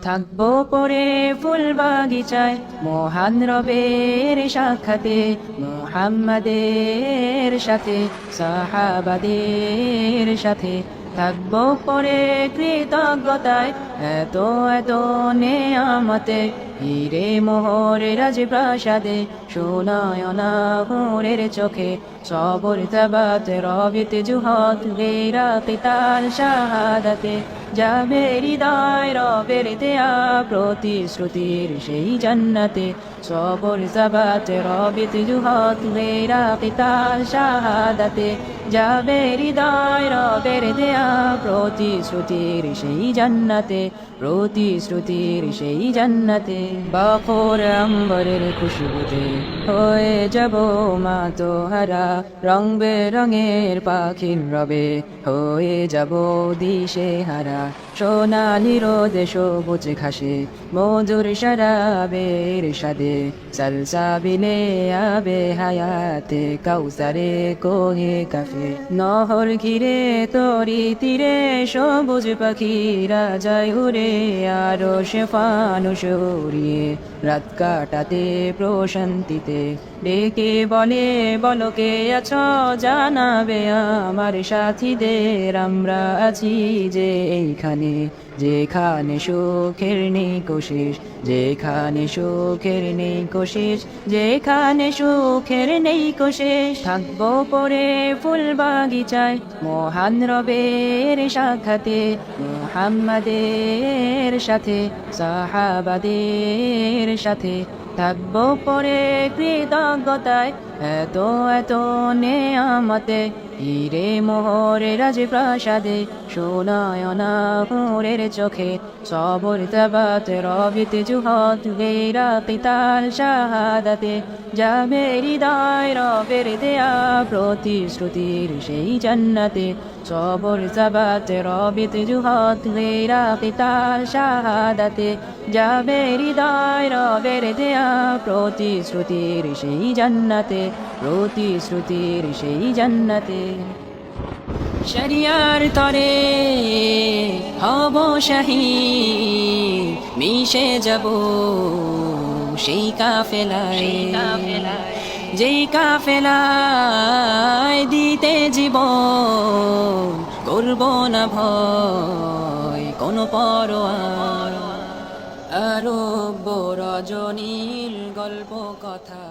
থাকবো পরে ফুল বাগিচায় মহান রবের সাক্ষাতে, মুহাম্মাদের সাথে সাহাবাদের সাথে। থাকবো পরে কৃতজ্ঞতায় এত এত নেয়ামতে, হিরে মোহরে রাজপ্রাসাদে সোনায়না হুরের চোখে। সবর তাবাত রবিত জুহদ গেরা কিতাল শাহাদাতে, যাবে হৃদয় রবের দেয়া প্রতিশ্রুতির সেই জান্নাতে। সবর তাবাত রবিত জুহদ গেরা কিতাল শাহাদাতে, যাবে হৃদয় রবের দেয়া প্রতিশ্রুতির সেই জান্নাতে, প্রতিশ্রুতির সেই জান্নাতে। বাখর আম্বরের খুশবুতে হয়ে যাব মাতোহারা, রং বেরঙের পাখির রবে হয়ে যাব দিশে হারা। সোনালি রোদে সবুজ ঘাসে মধুর শরাবের সাদে, সালসাবিলে আবে হায়াতে কাউসারে কোহে কাফে। নহর ঘিরে তরি তীরে সবুজ পাখিরা যায় উড়ে, আরো সে ফানুস উড়িয়ে রাত কাটাতে প্রশান্তিতে। ডেকে বলে বলকে আছো জানাবে আমার সাথীদের, আমরা আছি যে এইখানে যেখানে সুখের নেই কোশিস, যেখানে সুখের নেই কোশিস, যেখানে সুখের নেই কোশিস। থাকবো পরে ফুল বাগিচায় মহান রবের সাক্ষাতে, মুহাম্মাদের সাথে সাহাবাদের সাথে। থাকবো পরে কৃতজ্ঞতায় এত এত নেয়ামতে, হিরে মোহরে রাজপ্রাসাদে সোনায়না হুরের চোখে। সবর তাবাত রবিত জুহদ গেরা কিতাল শাহাদাতে, যাবে হৃদয় রবের দেয়া প্রতিশ্রুতির সেই জান্নাতে। সবর তাবাত রবিত জুহদ গেরা কিতাল শাহাদাতে, যাবে হৃদয় রবের দেয়া প্রতিশ্রুতির সেই জান্নাতে, প্রতিশ্রুতির সেই জান্নাতে। শরিয়ার তরে হব শাহীদ, মিশে যাব সেই কাফেলায়, যেই কাফেলায় দিতে জীবন করব না ভয় কোনো পরোয়া। আরব রজনীর গল্প কথা।